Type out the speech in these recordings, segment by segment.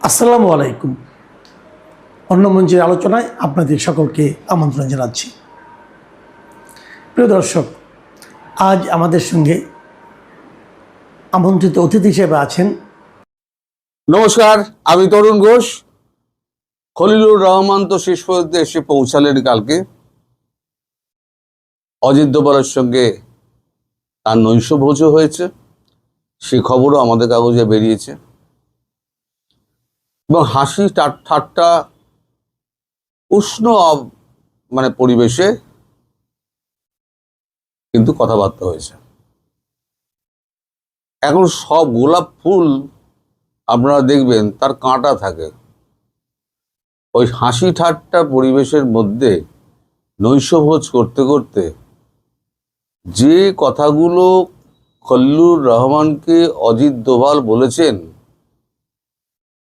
আসসালামু আলাইকুম। অন্য মঞ্চের আলোচনায় আপনাদের সকলকে আমন্ত্রণ জানাচ্ছি। প্রিয় দর্শক, আজ আমাদের সঙ্গে আমন্ত্রিত অতিথি হিসেবে আছেন। নমস্কার, আমি তরুণ ঘোষ। খলিলুর রহমান তো শেষ পর্যন্ত এসে পৌঁছালেন কালকে। অজিত দোভালের সঙ্গে তার নৈশভোজও হয়েছে, সে খবরও আমাদের কাগজে বেরিয়েছে। এবং হাসি ঠাট্টা উষ্ণ পরিবেশে কিন্তু কথাবার্তা হয়েছে। এখন সব গোলাপ ফুল আপনারা দেখবেন তার কাঁটা থাকে। ওই হাসি ঠাট্টা পরিবেশের মধ্যে নৈশভোজ করতে করতে যে কথাগুলো খলিলুর রহমানকে অজিত দোভাল বলেছেন,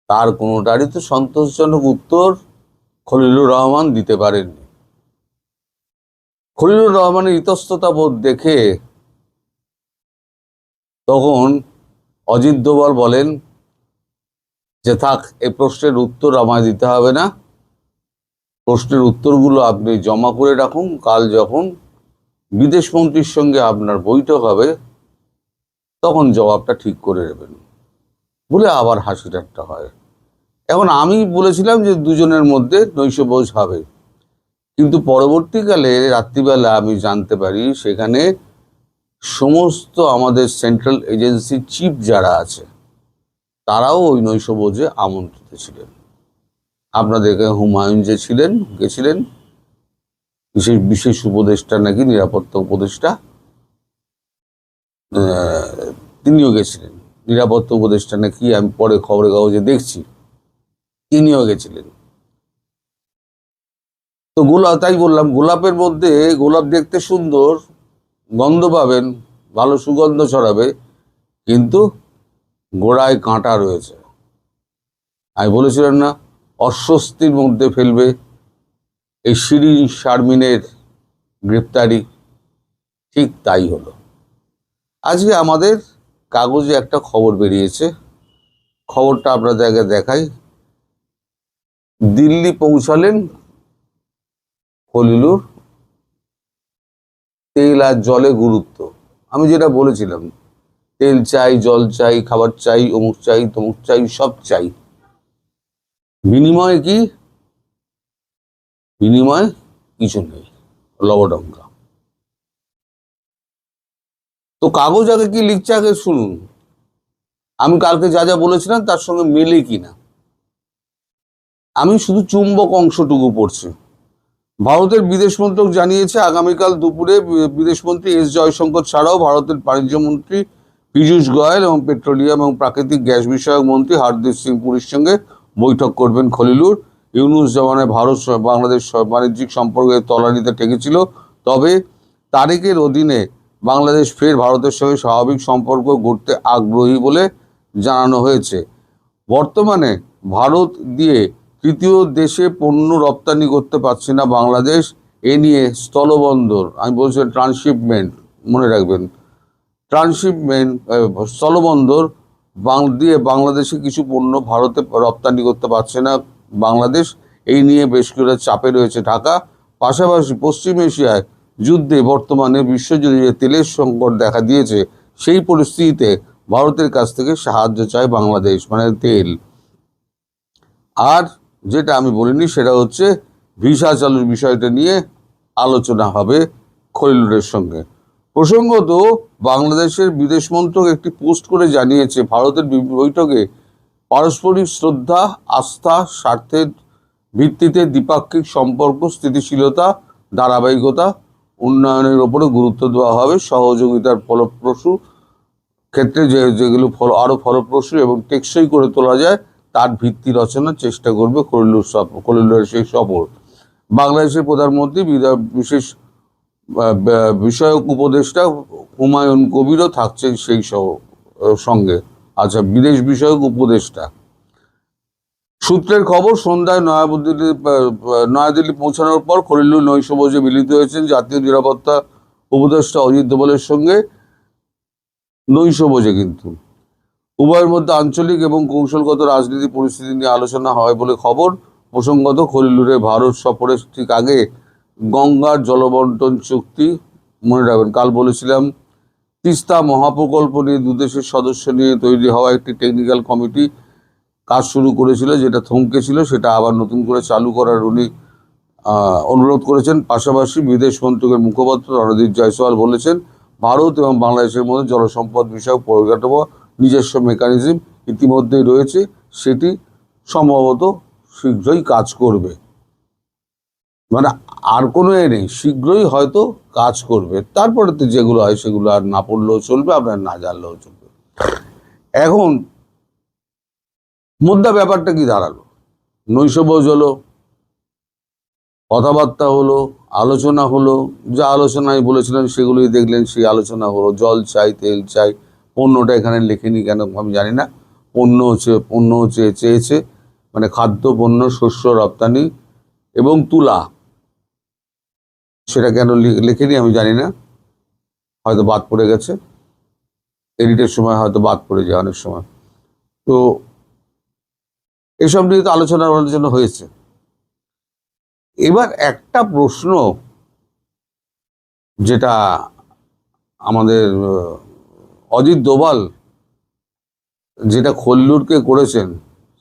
তার কোনোটারই তো সন্তোষজনক উত্তর খলিলুর রহমান দিতে পারেননি। খলিলুর রহমানের ইতস্ততা বোধ দেখে তখন অজিত দোভাল বলেন যে থাক, এই প্রশ্নের উত্তর আমায় দিতে হবে না, প্রশ্নের উত্তরগুলো আপনি জমা করে রাখুন, কাল যখন বিদেশমন্ত্রীর সঙ্গে আপনার বৈঠক হবে তখন জবাবটা ঠিক করে নেবেন বলে আবার হাসি ঠাট্টা হয়। এখন আমি বলেছিলাম যে দুজনের মধ্যে নৈশভোজ হবে, কিন্তু পরবর্তীকালে রাত্রিবেলা আমি জানতে পারি সেখানে সমস্ত আমাদের সেন্ট্রাল এজেন্সি চিফ যারা আছে তারাও ওই নৈশভোজে আমন্ত্রিত ছিলেন। আপনাদেরকে হুমায়ুন যে ছিলেন, গেছিলেন, বিশেষ উপদেষ্টা নাকি নিরাপত্তা উপদেষ্টা, তিনিও গেছিলেন। নিরাপত্তা উপদেষ্টা নাকি আমি পরে খবরের কাগজে দেখছি, তিনিও গেছিলেন। তো তাই বললাম, গোলাপের মধ্যে গোলাপ দেখতে সুন্দর, গন্ধ পাবেন, ভালো সুগন্ধ ছড়াবে, কিন্তু গোড়ায় কাঁটা রয়েছে। আমি বলেছিলাম না অস্বস্তির মধ্যে ফেলবে এই শিরিন শারমিনের গ্রেপ্তারি, ঠিক তাই হলো। আজকে আমাদের কাগজে একটা খবর বেরিয়েছে, খবরটা আপনাদেরকে দেখাই। দিল্লি পৌঁছালেন খলিলুর। তেল আর জলে গুরুত্ব, আমি যেটা বলেছিলাম, তেল চাই, জল চাই, খাবার চাই, অমুক চাই, তমুক চাই, সব চাই। বিনিময়ে কি? বিনিময় কিছু নেই, লবডঙ্কা। তো কাগজ আগে কি লিখছে আগে শুনুন, আমি কালকে যা যা বলেছিলাম তার সঙ্গে মেলে কিনা। আমি শুধু চুম্বক অংশটুকু পড়ছি। ভারতের বিদেশ মন্ত্রক জানিয়েছে আগামীকাল দুপুরে বিদেশমন্ত্রী এস জয়শঙ্কর ছাড়াও ভারতের বাণিজ্য মন্ত্রী পীযূষ গোয়েল এবং পেট্রোলিয়াম এবং প্রাকৃতিক গ্যাস বিষয়ক মন্ত্রী হরদীপ সিং পুরীর সঙ্গে বৈঠক করবেন খলিলুর। ইউনুস জমানায় ভারত বাংলাদেশ বাণিজ্যিক সম্পর্কে তলানিতে ঠেকেছিল, তবে তারেকের অধীনে বাংলাদেশ ফের ভারতের সঙ্গে স্বাভাবিক সম্পর্ক গড়তে আগ্রহী বলে জানানো হয়েছে। বর্তমানে ভারত দিয়ে তৃতীয় দেশে পণ্য রপ্তানি করতে পারছে না বাংলাদেশ, এ নিয়ে স্থলবন্দর, আমি বলছি ট্রান্সশিপমেন্ট, মনে রাখবেন, ট্রান্সশিপমেন্ট স্থলবন্দর দিয়ে বাংলাদেশে কিছু পণ্য ভারতে রপ্তানি করতে পারছে না বাংলাদেশ, এই নিয়ে বেশ করে চাপে রয়েছে ঢাকা। পাশাপাশি পশ্চিম এশিয়ায় যুদ্ধে বর্তমানে বিশ্বজুড়ে যে তেলের সংকট দেখা দিয়েছে, সেই পরিস্থিতিতে ভারতের কাছ থেকে সাহায্য চায় বাংলাদেশ, মানে তেল। আর যেটা আমি বলিনি সেটা হচ্ছে ভিসা চালুর বিষয়টা নিয়ে আলোচনা হবে খলিলুরের সঙ্গে। প্রসঙ্গত বাংলাদেশের বিদেশ মন্ত্রক একটি পোস্ট করে জানিয়েছে ভারতের বৈঠকে পারস্পরিক শ্রদ্ধা, আস্থা, স্বার্থের ভিত্তিতে দ্বিপাক্ষিক সম্পর্ক স্থিতিশীলতা, ধারাবাহিকতা, উন্নয়নের ওপরে গুরুত্ব দেওয়া হবে। সহযোগিতার ফলপ্রসূ ক্ষেত্রে যেগুলো আরও ফলপ্রসূ এবং টেকসই করে তোলা যায় তার ভিত্তি রচনার চেষ্টা করবে খলিলুরের সেই সফর। বাংলাদেশের প্রধানমন্ত্রী বিশেষ বিষয়ক উপদেষ্টা হুমায়ুন কবিরও থাকছেন সেই সঙ্গে। আচ্ছা, বিদেশ বিষয়ক উপদেষ্টা সূত্রের খবর, সন্ধ্যায় নয়াদিল্লি পৌঁছানোর পর খলিলুর নৈশভোজে মিলিত হয়েছেন জাতীয় নিরাপত্তা উপদেষ্টা অজিত দোভালের সঙ্গে। নৈশভোজে কিন্তু উভয়ের মধ্যে আঞ্চলিক এবং কৌশলগত রাজনীতি পরিস্থিতি নিয়ে আলোচনা হয় বলে খবর। প্রসঙ্গত, খলিলুরের ভারত সফরের ঠিক আগে গঙ্গার জলবন্টন চুক্তি, মনে রাখবেন কাল বলেছিলাম, তিস্তা মহাপ্রকল্প নিয়ে দুদেশের সদস্য নিয়ে তৈরি হওয়া একটি টেকনিক্যাল কমিটি কাজ শুরু করেছিল, যেটা থমকেছিল, সেটা আবার নতুন করে চালু করার উনি অনুরোধ করেছেন। পাশাপাশি বিদেশ মন্ত্রকের মুখপাত্র রণদীপ জয়সওয়াল বলেছেন, ভারত এবং বাংলাদেশের মধ্যে জলসম্পদ বিষয়ক পরিকাঠামো নিজস্ব মেকানিজম ইতিমধ্যেই রয়েছে, সেটি সম্ভবত শীঘ্রই কাজ করবে। মানে আর কোনো নেই, শীঘ্রই হয়তো কাজ করবে। তারপরে তো যেগুলো হয় সেগুলো আর না পড়লেও চলবে, আপনার না জানলেও চলবে। এখন মুদ্রা ব্যাপারটা কি দাঁড়ালো? নৈশভোজ হলো, কথাবার্তা হলো, আলোচনা হলো, যা আলোচনায় বলেছিলেন সেগুলোই দেখলেন, সেই আলোচনা হলো। জল চাই, তেল চাই, পণ্যটা এখানে লেখেনি কেন আমি জানি না। পণ্য চেয়েছে, মানে খাদ্য পণ্য, শস্য রপ্তানি এবং তুলা, সেটা কেন লেখেনি আমি জানি না, হয়তো বাদ পড়ে গেছে, এডিটের সময় হয়তো বাদ পড়ে যায় অনেক সময়। তো এসব নিয়ে তো আলোচনা হয়েছে। এবার একটা প্রশ্ন যেটা আমাদের অজিত দোভাল যেটা খলিলুরকে করেছেন,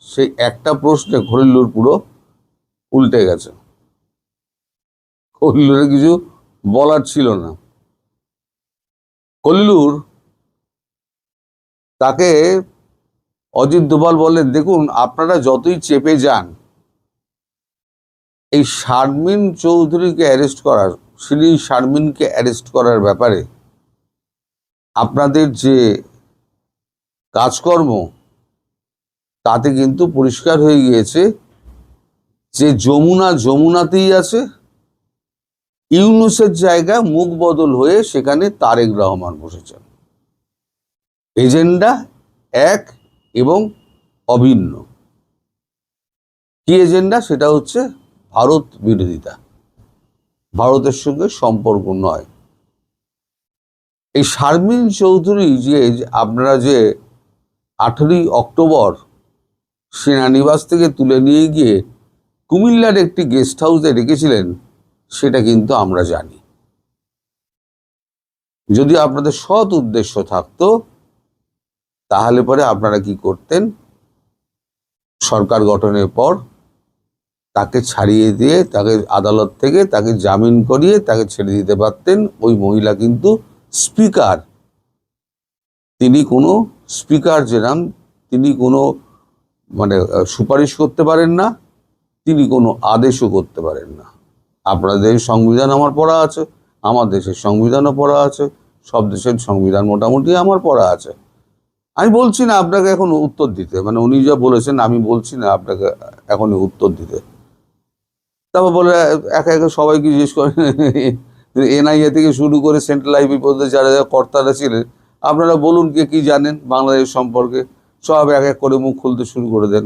সেই একটা প্রশ্নে খলিলুর পুরো উল্টে গেছে। খলিলুরের কিছু বলার ছিল না। খলিলুর তাকে অজিত দোভাল বললেন, দেখুন আপনারা যতই চেপে যান, এই শারমিন চৌধুরীকে অ্যারেস্ট করার, শারমিনকে অ্যারেস্ট করার ব্যাপারে আপনাদের যে কাজকর্ম, তাতে কিন্তু পরিষ্কার হয়ে গিয়েছে যে যমুনাতেই আছে, ইউনূসের জায়গায় মুখ বদল হয়ে সেখানে তারেক রহমান বসেছেন। এজেন্ডা এক এবং অভিন্ন। কি এজেন্ডা? সেটা হচ্ছে ভারত বিরোধিতা, ভারতের সঙ্গে সম্পর্ক নয়। এই শারমিন চৌধুরী যে আপনারা যে 18ই অক্টোবর সেনানিবাস থেকে তুলে নিয়ে গিয়ে কুমিল্লার একটি গেস্ট হাউসে রেখেছিলেন, সেটা কিন্তু আমরা জানি। যদি আপনাদের সৎ উদ্দেশ্য থাকতো, তাহলে পরে আপনারা কি করতেন? সরকার গঠনের পর তাকে ছাড়িয়ে দিয়ে, তাকে আদালত থেকে তাকে জামিন করিয়ে তাকে ছেড়ে দিতে পারতেন। ওই মহিলা কিন্তু স্পিকার, তিনি কোনো স্পিকার যেরাম, তিনি কোনো মানে সুপারিশ করতে পারেন না, তিনি কোনো আদেশও করতে পারেন না। আপনাদের সংবিধান আমার পড়া আছে, আমার দেশের সংবিধানও পড়া আছে, সব দেশের সংবিধান মোটামুটি আমার পড়া আছে। আমি বলছি না আপনাকে এখন উত্তর দিতে, মানে উনি যা বলেছেন আমি বলছি না আপনাকে এখনই উত্তর দিতে। তারপর বলে একে একে সবাইকে জিজ্ঞেস করেন, এনআইএ থেকে শুরু করে সেন্ট্রাল আইবি পর্যন্ত যারা যারা কর্তারা ছিলেন, আপনারা বলুন কে কি জানেন বাংলাদেশ সম্পর্কে, সব এক এক করে মুখ খুলতে শুরু করে দেন।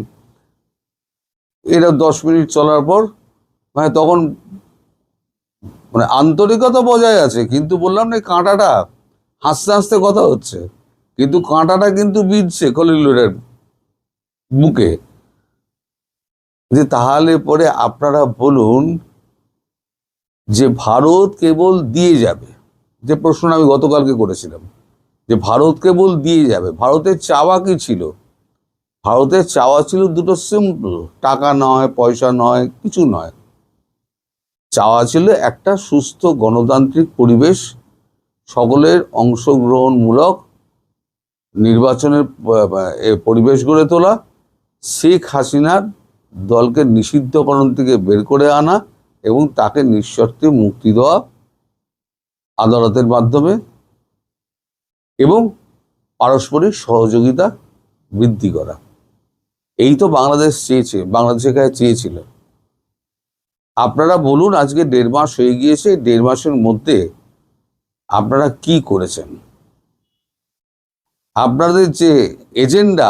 এটা 10 মিনিট চলার পর মানে তখন মানে আন্তরিকতা বজায় আছে, কিন্তু বললাম না কাঁটাটা হাসতে হাসতে কথা হচ্ছে, কিন্তু কাঁটাটা কিন্তু বিঁধছে খলিলুরের বুকে। যে তাহলে পরে আপনারা বলুন যে ভারত কেবল দিয়ে যাবে, যে প্রশ্ন আমি গতকালকে করেছিলাম, যে ভারত কেবল দিয়ে যাবে, ভারতের চাওয়া কি ছিল? ভারতের চাওয়া ছিল দুটো সিম্পল, টাকা নয়, পয়সা নয়, কিছু নয়। চাওয়া ছিল একটা সুস্থ গণতান্ত্রিক পরিবেশ, সকলের অংশগ্রহণমূলক নির্বাচনের পরিবেশ গড়ে তোলা, শেখ হাসিনার দলকে নিষিদ্ধকরণ থেকে বের করে আনা এবং তাকে নিঃশর্তে মুক্তি দেওয়া আদালতের মাধ্যমে, এবং পারস্পরিক সহযোগিতা বৃদ্ধি করা। এই তো বাংলাদেশ চেয়েছে, বাংলাদেশের কাছে চেয়েছিল। আপনারা বলুন, আজকে 1.5 মাস হয়ে গিয়েছে, 1.5 মাসের মধ্যে আপনারা কি করেছেন? আপনাদের যে এজেন্ডা,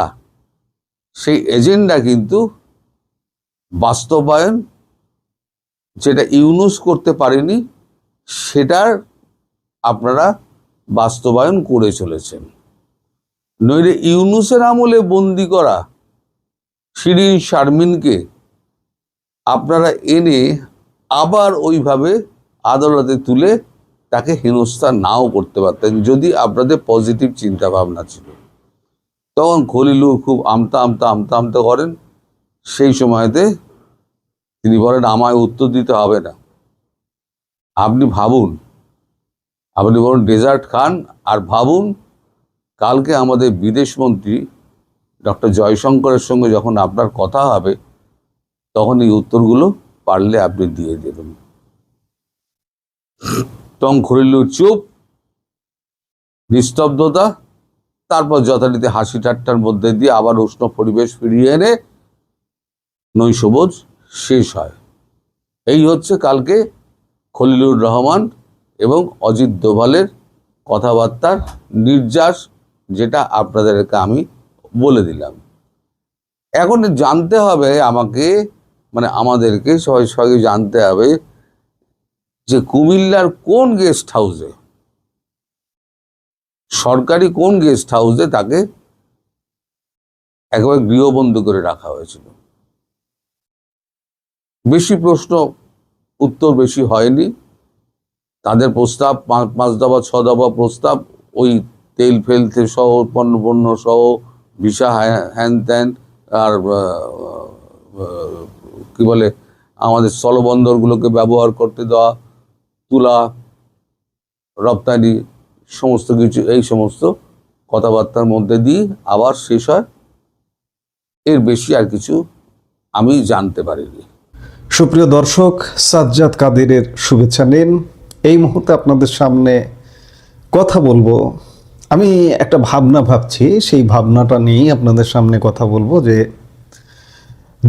সেই এজেন্ডা কিন্তু বাস্তবায়ন, যেটা ইউনূস করতে পারেনি, সেটার আপনারা বাস্তবায়ন করে চলেছেন। নইলে ইউনূসের আমলে বন্দি করা শিরিন শারমিনকে আপনারা এনে আবার ওইভাবে আদালতে তুলে তাকে হেনস্থা নাও করতে পারতেন, যদি আপনাদের পজিটিভ চিন্তা ভাবনা ছিল। তখন খলিলুর খুব আমতা আমতা করেন। সেই সময়তে তিনি বলেন, আমায় উত্তর দিতে হবে না, আপনি ভাবুন, আপনি বলুন ডেজার্ট খান আর ভাবুন কালকে আমাদের বিদেশমন্ত্রী ডক্টর জয়শঙ্করের সঙ্গে যখন আপনার কথা হবে তখন এই উত্তরগুলো পারলে আপনি দিয়ে দেবেন। তখন খলিলুর চুপ, নিস্তব্ধতা, তারপর যথারীতি হাসি ঠাট্টার মধ্যে দিয়ে আবার উষ্ণ পরিবেশ ফিরিয়ে এনে নৈশভোজ শেষ হয়। এই হচ্ছে কালকে খলিলুর রহমান এবং অজিত দোভালের কথাবার্তার নির্যাস, যেটা আপনাদেরকে আমি বলে দিলাম। এখন জানতে হবে আমাকে, মানে আমাদেরকে সবাই জানতে হবে যে কুমিল্লার কোন গেস্ট হাউসে, সরকারি কোন গেস্ট হাউসে তাকে একেবারে গৃহবন্দী করে রাখা হয়েছিল। বেশি প্রশ্ন উত্তর বেশি হয়নি। তাদের প্রস্তাব 5 দফা 6 দফা প্রস্তাব, ওই তেল ফেলতে সহ পণ্য সহ ভিসা হ্যান ত্যান, আর কি বলে আমাদের স্থলবন্দরগুলোকে ব্যবহার করতে দেওয়া, তুলা রপ্তানি সমস্ত কিছু, এই সমস্ত কথাবার্তার মধ্যে দিয়ে আবার শেষ হয়। এর বেশি আর কিছু আমি জানতে পারিনি। সুপ্রিয় দর্শক, সাজ্জাদ কাদিরের শুভেচ্ছা নিন। এই মুহূর্তে আপনাদের সামনে কথা বলবো, আমি একটা ভাবনা ভাবছি, সেই ভাবনাটা নিয়েই আপনাদের সামনে কথা বলবো যে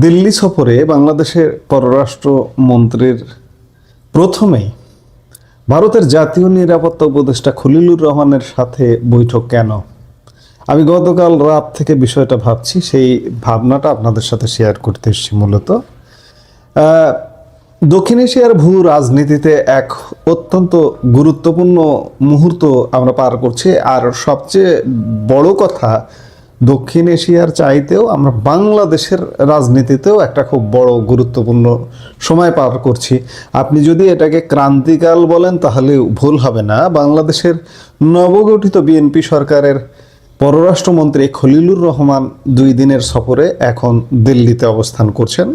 দিল্লি সফরে বাংলাদেশের পররাষ্ট্রমন্ত্রীর প্রথমেই ভারতের জাতীয় নিরাপত্তা উপদেষ্টা খলিলুর রহমানের সাথে বৈঠক কেন? আমি গতকাল রাত থেকে বিষয়টা ভাবছি, সেই ভাবনাটা আপনাদের সাথে শেয়ার করতে এসেছি। মূলত দক্ষিণ এশিয়ার ভূ রাজনীতিতে এক অত্যন্ত গুরুত্বপূর্ণ মুহূর্ত আমরা পার করছি। আর সবচেয়ে বড় কথা, দক্ষিণ এশিয়ার চাইতেও আমরা বাংলাদেশের রাজনীতিতেও একটা খুব বড় গুরুত্বপূর্ণ সময় পার করছি। আপনি যদি এটাকে ক্রান্তিকাল বলেন তাহলে ভুল হবে না। বাংলাদেশের নবগঠিত বিএনপি সরকারের পররাষ্ট্রমন্ত্রী খলিলুর রহমান 2 দিনের সফরে এখন দিল্লিতে অবস্থান করছেন।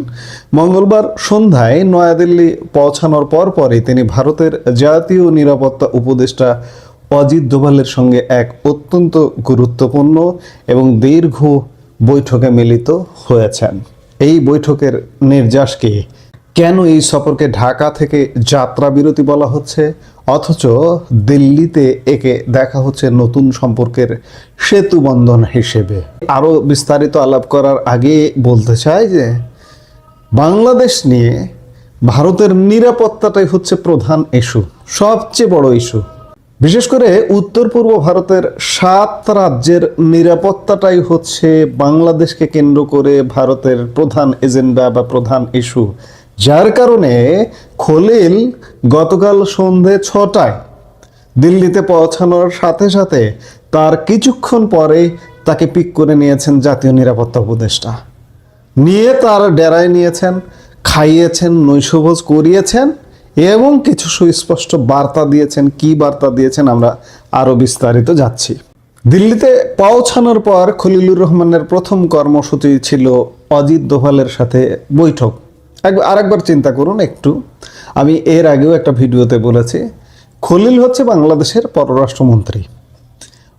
মঙ্গলবার সন্ধ্যায় নয়াদিল্লি পৌঁছানোর পরই তিনি ভারতের জাতীয় নিরাপত্তা উপদেষ্টা অজিত দোভালের সঙ্গে এক অত্যন্ত গুরুত্বপূর্ণ এবং দীর্ঘ বৈঠকে মিলিত হয়েছেন। এই বৈঠকের নির্যাস কি? কেন এই সফরকে ঢাকা থেকে যাত্রা বিরতি বলা হচ্ছে, অথচ দিল্লিতে একে দেখা হচ্ছে নতুন সম্পর্কের সেতু বন্ধন হিসেবে? আরও বিস্তারিত আলাপ করার আগে বলতে চাই যে বাংলাদেশ নিয়ে ভারতের নিরাপত্তাটাই হচ্ছে প্রধান ইস্যু, সবচেয়ে বড় ইস্যু। বিশেষ করে উত্তর পূর্ব ভারতের 7 রাজ্যের নিরাপত্তাটাই হচ্ছে বাংলাদেশকে কেন্দ্র করে ভারতের প্রধান এজেন্ডা বা প্রধান ইস্যু। যার কারণে খলিল গতকাল সন্ধে 6টায় দিল্লিতে পৌঁছানোর সাথে সাথে তার কিছুক্ষণ পরে তাকে পিক করে নিয়েছেন জাতীয় নিরাপত্তা উপদেষ্টা, নিয়ে তার ডেরায় নিয়েছেন, খাইয়েছেন, নৈশভোজ করিয়েছেন এবং কিছু সুস্পষ্ট বার্তা দিয়েছেন। কি বার্তা দিয়েছেন আমরা আরও বিস্তারিত যাচ্ছি। দিল্লিতে পৌঁছানোর পর খলিলুর রহমানের প্রথম কর্মসূচি ছিল অজিত দোভালের সাথে বৈঠক। আরেকবার চিন্তা করুন একটু, আমি এর আগেও একটা ভিডিওতে বলেছি, খলিল হচ্ছে বাংলাদেশের পররাষ্ট্রমন্ত্রী,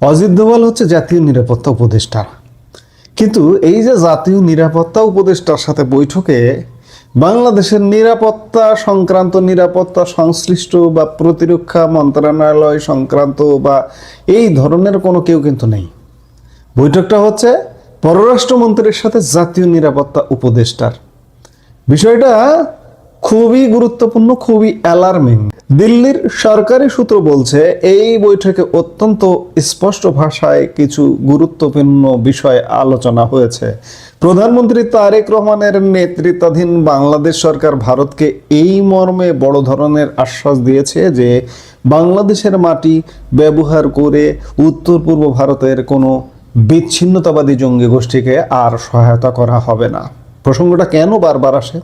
অজিত দোভাল হচ্ছে জাতীয় নিরাপত্তা উপদেষ্টা। কিন্তু এই যে জাতীয় নিরাপত্তা উপদেষ্টার সাথে বৈঠকে বাংলাদেশের নিরাপত্তা সংক্রান্ত, নিরাপত্তা সংশ্লিষ্ট বা প্রতিরক্ষা মন্ত্রণালয় সংক্রান্ত বা এই ধরনের কোনো কেউ কিন্তু নেই। বৈঠকটা হচ্ছে পররাষ্ট্রমন্ত্রীর সাথে জাতীয় নিরাপত্তা উপদেষ্টার। বিষয়টা খুবই গুরুত্বপূর্ণ, খুবই অ্যালার্মিং। দিল্লির সরকারি সূত্র বলছে এই বৈঠকে অত্যন্ত স্পষ্ট ভাষায় কিছু গুরুত্বপূর্ণ বিষয় আলোচনা হয়েছে। প্রধানমন্ত্রী তারেক রহমানের নেতৃত্বাধীন বাংলাদেশ সরকার ভারতকে এই মর্মে বড় ধরনের আশ্বাস দিয়েছে যে বাংলাদেশের মাটি ব্যবহার করে উত্তর পূর্ব ভারতের কোনো বিচ্ছিন্নতাবাদী জঙ্গি গোষ্ঠীকে আর সহায়তা করা হবে না। প্রসঙ্গটা কেন বারবার আসে?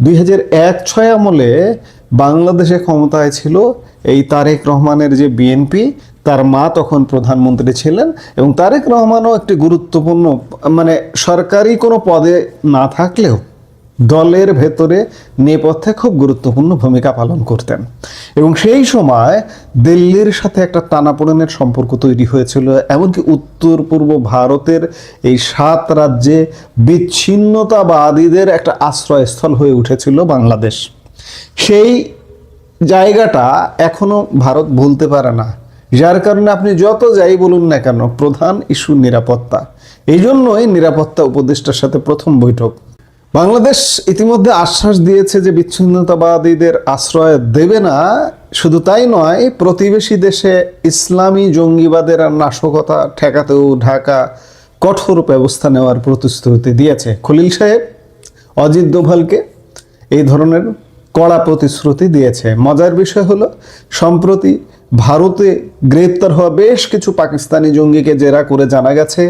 2001-06 আমলে বাংলাদেশে ক্ষমতায় ছিল এই তারেক রহমানের যে বিএনপি, তার মা তখন প্রধানমন্ত্রী ছিলেন এবং তারেক রহমানও একটি গুরুত্বপূর্ণ সরকারি কোনো পদে না থাকলেও দলের ভেতরে নেপথ্যে খুব গুরুত্বপূর্ণ ভূমিকা পালন করতেন এবং সেই সময় দিল্লির সাথে একটা টানাপোড়েনের সম্পর্ক তৈরি হয়েছিল। এমনকি উত্তর পূর্ব ভারতের এই 7 রাজ্যে বিচ্ছিন্নতাবাদীদের একটা আশ্রয়স্থল হয়ে উঠেছিল বাংলাদেশ। সেই জায়গাটা এখনো ভারত ভুলতে পারে না, যার কারণে আপনি যত যাই বলুন না কেন, প্রধান ইস্যু নিরাপত্তা। এই জন্যই নিরাপত্তা উপদেষ্টার সাথে প্রথম বৈঠক। বাংলাদেশ ইতিমধ্যে আশ্বাস দিয়েছে যে বিচ্ছিন্নতাবাদীদের আশ্রয় দেবে না। শুধু তাই নয়, প্রতিবেশী দেশে ইসলামী জঙ্গিবাদের নাশকতা ঠেকাতেও ঢাকা কঠোর ব্যবস্থা নেওয়ার প্রতিশ্রুতি দিয়েছে। খলিল সাহেব অজিত দোভালকে এই ধরনের কড়া প্রতিশ্রুতি দিয়েছে। মজার বিষয় হলো, সম্প্রতি ভারতে গ্রেপ্তার হওয়া বেশ কিছু পাকিস্তানি জঙ্গিকে জেরা করে জানা গেছে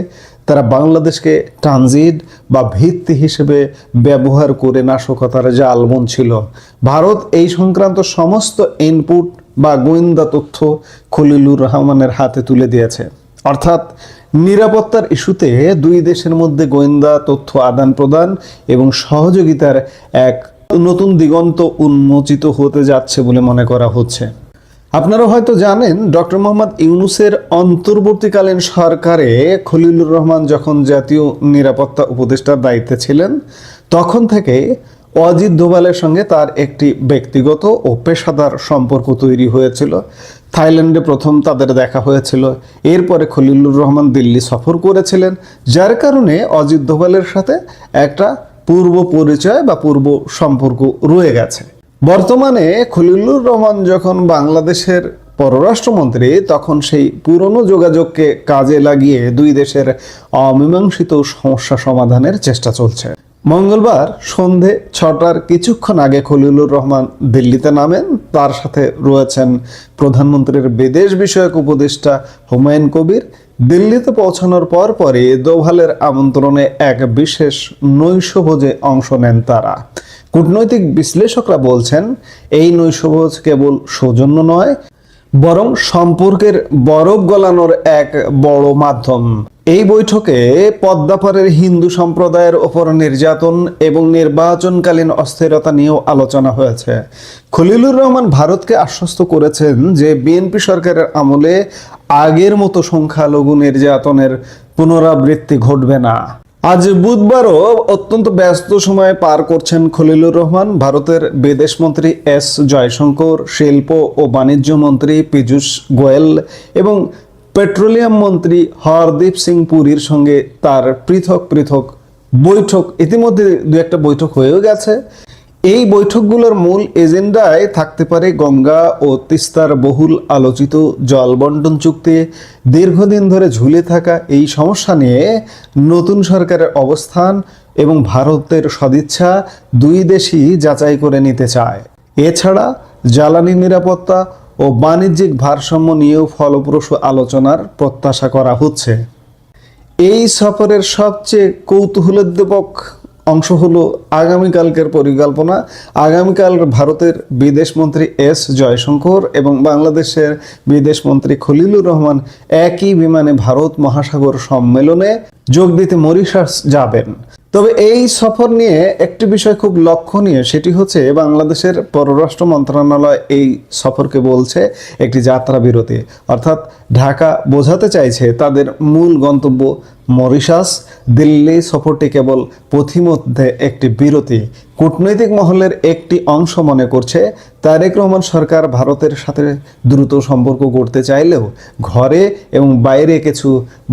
তারা বাংলাদেশকে ট্রানজিট বা ভিত্তি হিসেবে ব্যবহার করে নাশকতার জাল বুনছিল। ভারত এই সংক্রান্ত সমস্ত ইনপুট বা গোয়েন্দা তথ্য খলিলুর রহমানের হাতে তুলে দিয়েছে। অর্থাৎ নিরাপত্তার ইস্যুতে দুই দেশের মধ্যে গোয়েন্দা তথ্য আদান প্রদান এবং সহযোগিতার এক নতুন দিগন্ত উন্মোচিত হতে যাচ্ছে বলে মনে করা হচ্ছে। আপনারা হয়তো জানেন, ডক্টর মোহাম্মদ ইউনূসের অন্তর্বর্তীকালীন সরকারে খলিলুর রহমান যখন জাতীয় নিরাপত্তা উপদেষ্টার দায়িত্বে ছিলেন, তখন থেকে অজিত দোভালের সঙ্গে তার একটি ব্যক্তিগত ও পেশাদার সম্পর্ক তৈরি হয়েছিল। থাইল্যান্ডে প্রথম তাদের দেখা হয়েছিল। এরপরে খলিলুর রহমান দিল্লি সফর করেছিলেন, যার কারণে অজিত দোভালের সাথে একটা পূর্ব পরিচয় বা পূর্ব সম্পর্ক রয়ে গেছে। বর্তমানে খলিলুর রহমান যখন বাংলাদেশের পররাষ্ট্রমন্ত্রী, তখন সেই পুরনো যোগাযোগকে কাজে লাগিয়ে দুই দেশের অমীমাংসিত সমস্যা সমাধানের চেষ্টা চলছে। মঙ্গলবার সন্ধে 6টার কিছুক্ষণ আগে খলিলুর রহমান দিল্লিতে নামেন। তার সাথে রয়েছেন প্রধানমন্ত্রীর বিদেশ বিষয়ক উপদেষ্টা হুমায়ুন কবির। দিল্লিতে পৌঁছানোর পরই দোভালের আমন্ত্রণে এক বিশেষ নৈশভোজে অংশ নেন তারা। কূটনৈতিক বিশ্লেষকরা বলছেন, এই নৈশভোজ কেবল সৌজন্য নয়, বরং সম্পর্কের বরফ গলানোর এক বড় মাধ্যম। এই বৈঠকে পদ্মাপাড়ের হিন্দু সম্প্রদায়ের ওপর নির্যাতন এবং নির্বাচনকালীন অস্থিরতা নিয়েও আলোচনা হয়েছে। খলিলুর রহমান ভারতকে আশ্বস্ত করেছেন যে বিএনপি সরকারের আমলে আগের মতো সংখ্যালঘু নির্যাতনের পুনরাবৃত্তি ঘটবে না। আজ বুধবারও অত্যন্ত ব্যস্ত সময় পার করছেন খলিলুর রহমান। ভারতের বিদেশমন্ত্রী এস জয়শঙ্কর, শিল্প ও বাণিজ্য মন্ত্রী পীযূষ গোয়েল এবং পেট্রোলিয়াম মন্ত্রী হরদীপ সিং পুরীর সঙ্গে তার পৃথক পৃথক বৈঠক, ইতিমধ্যে দু একটা বৈঠক হয়েও গেছে। এই বৈঠকগুলোর মূল এজেন্ডায় থাকতে পারে গঙ্গা ও তিস্তার বহুল আলোচিত জল বন্টন চুক্তি। দীর্ঘদিন ধরে ঝুলে থাকা এই সমস্যা নিয়ে নতুন সরকারের অবস্থান এবং ভারতের সদিচ্ছা দুই দেশই যাচাই করে নিতে চায়। এছাড়া জ্বালানি নিরাপত্তা ও বাণিজ্যিক ভারসাম্য নিয়েও ফলপ্রসূ আলোচনার প্রত্যাশা করা হচ্ছে। এই সফরের সবচেয়ে কৌতূহলোদ্দীপক অংশ হলো আগামীকালকের পরিকল্পনা। আগামীকাল ভারতের বিদেশমন্ত্রী এস জয়শঙ্কর এবং বাংলাদেশের বিদেশমন্ত্রী খলিলুর রহমান একই বিমানে ভারত মহাসাগর সম্মেলনে যোগ দিতে মরিশাস যাবেন। তবে এই সফর নিয়ে একটি বিষয় খুব লক্ষণীয়, সেটি হচ্ছে বাংলাদেশের পররাষ্ট্র মন্ত্রণালয় এই সফরকে বলছে একটি যাত্রা বিরতি। অর্থাৎ ঢাকা বোঝাতে চাইছে তাদের মূল গন্তব্য মরিশাস। দিল্লি সফরটি কেবল পথিমধ্যে একটি বিরতি। কূটনৈতিক মহলের একটি অংশ মনে করছে তারেক রহমান সরকার ভারতের সাথে দ্রুত সম্পর্ক গড়তে চাইলেও ঘরে এবং বাইরে কিছু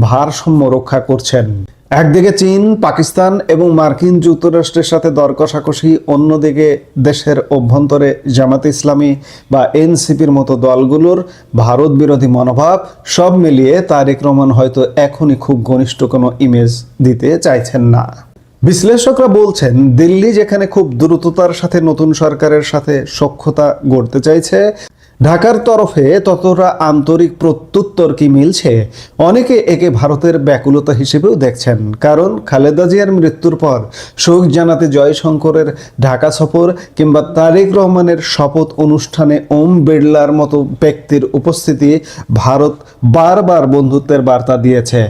ভারসাম্য রক্ষা করছেন। একদিকে চীন, পাকিস্তান এবং মার্কিন যুক্তরাষ্ট্রের সাথে দর কষাকষি, অন্যদিকে দেশের অভ্যন্তরে জামাতে ইসলামী বা এনসিপির মতো দলগুলোর ভারত বিরোধী মনোভাব, সব মিলিয়ে তারেক রহমান হয়তো এখনই খুব ঘনিষ্ঠ কোনো ইমেজ দিতে চাইছেন না। বিশ্লেষকরা বলছেন, দিল্লি যেখানে খুব দ্রুততার সাথে নতুন সরকারের সাথে সখ্যতা গড়তে চাইছে, ঢাকার তরফে ততটা আন্তরিক প্রত্যুত্তর কি মিলছে? অনেকে একে ভারতের ব্যাকুলতা হিসেবেও দেখছেন, কারণ খালেদা জিয়ার মৃত্যুর পর শোক জানাতে জয়শঙ্করের ঢাকা সফর কিংবা তারেক রহমানের শপথ অনুষ্ঠানে ওম বিড়লার মতো ব্যক্তির উপস্থিতি ভারত বারবার বন্ধুত্বের বার্তা দিয়েছে।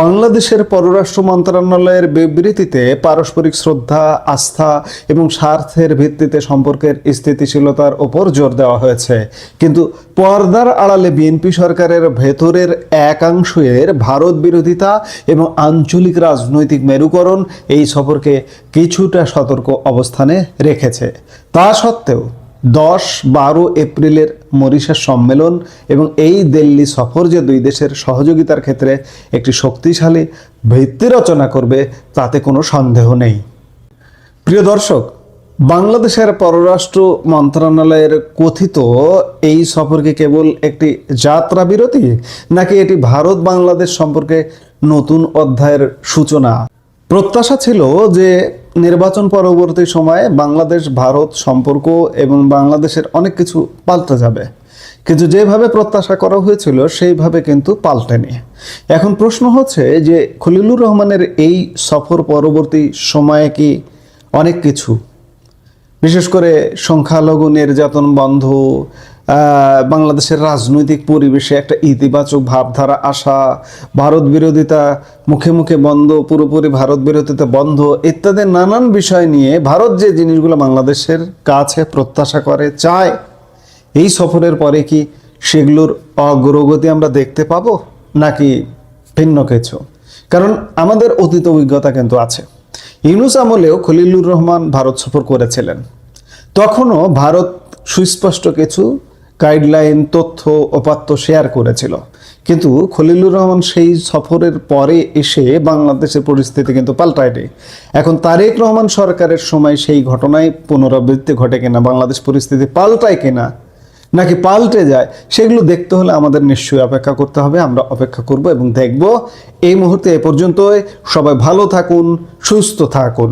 বাংলাদেশের পররাষ্ট্র মন্ত্রণালয়ের বিবৃতিতে পারস্পরিক শ্রদ্ধা, আস্থা এবং স্বার্থের ভিত্তিতে সম্পর্কের স্থিতিশীলতার ওপর জোর দেওয়া হয়েছে। কিন্তু পর্দার আড়ালে বিএনপি সরকারের ভেতরের একাংশের ভারত বিরোধিতা এবং আঞ্চলিক রাজনৈতিক মেরুকরণ এই সফরকে কিছুটা সতর্ক অবস্থানে রেখেছে। তা সত্ত্বেও 10-12 এপ্রিলের মরিশাস সম্মেলন এবং এই দিল্লি সফর যে দুই দেশের সহযোগিতার ক্ষেত্রে একটি শক্তিশালী ভিত্তি রচনা করবে তাতে কোনো সন্দেহ নেই। প্রিয় দর্শক, বাংলাদেশের পররাষ্ট্র মন্ত্রণালয়ের কথিত এই সফরকে কেবল একটি যাত্রা বিরতি, নাকি এটি ভারত বাংলাদেশ সম্পর্কে নতুন অধ্যায়ের সূচনা? প্রত্যাশা ছিল যে নির্বাচন পরবর্তী সময়ে বাংলাদেশ ভারত সম্পর্ক এবং বাংলাদেশের অনেক কিছু পাল্টে যাবে, কিন্তু যেভাবে প্রত্যাশা করা হয়েছিল সেইভাবে কিন্তু পাল্টেনি। এখন প্রশ্ন হচ্ছে যে খলিলুর রহমানের এই সফর পরবর্তী সময়ে কি অনেক কিছু, বিশেষ করে সংখ্যালঘু নির্যাতন বন্ধ, বাংলাদেশের রাজনৈতিক পরিবেশে একটা ইতিবাচক ভাবধারা আসা, ভারত বিরোধিতা মুখে মুখে বন্ধ, পুরোপুরি ভারত বিরোধিতা বন্ধ ইত্যাদি নানান বিষয় নিয়ে ভারত যে জিনিসগুলো বাংলাদেশের কাছে প্রত্যাশা করে, চায়, এই সফরের পরে কি সেগুলোর অগ্রগতি আমরা দেখতে পাবো নাকি ভিন্ন কিছু? কারণ আমাদের অতীত অভিজ্ঞতা কিন্তু আছে। ইউনূস আমলেও খলিলুর রহমান ভারত সফর করেছিলেন, তখনও ভারত সুস্পষ্ট কিছু গাইডলাইন, তথ্য, উপাত্ত শেয়ার করেছিল, কিন্তু খলিলুর রহমান সেই সফরের পরে এসে বাংলাদেশের পরিস্থিতি কিন্তু পাল্টায়নি। এখন তারেক রহমান সরকারের সময় সেই ঘটনায় পুনরাবৃত্তি ঘটে কিনা, বাংলাদেশ পরিস্থিতি পাল্টায় কিনা নাকি পাল্টে যায়, সেগুলো দেখতে হলে আমাদের নিশ্চয়ই অপেক্ষা করতে হবে। আমরা অপেক্ষা করব এবং দেখব। এই মুহূর্তে এ পর্যন্তই। সবাই ভালো থাকুন, সুস্থ থাকুন।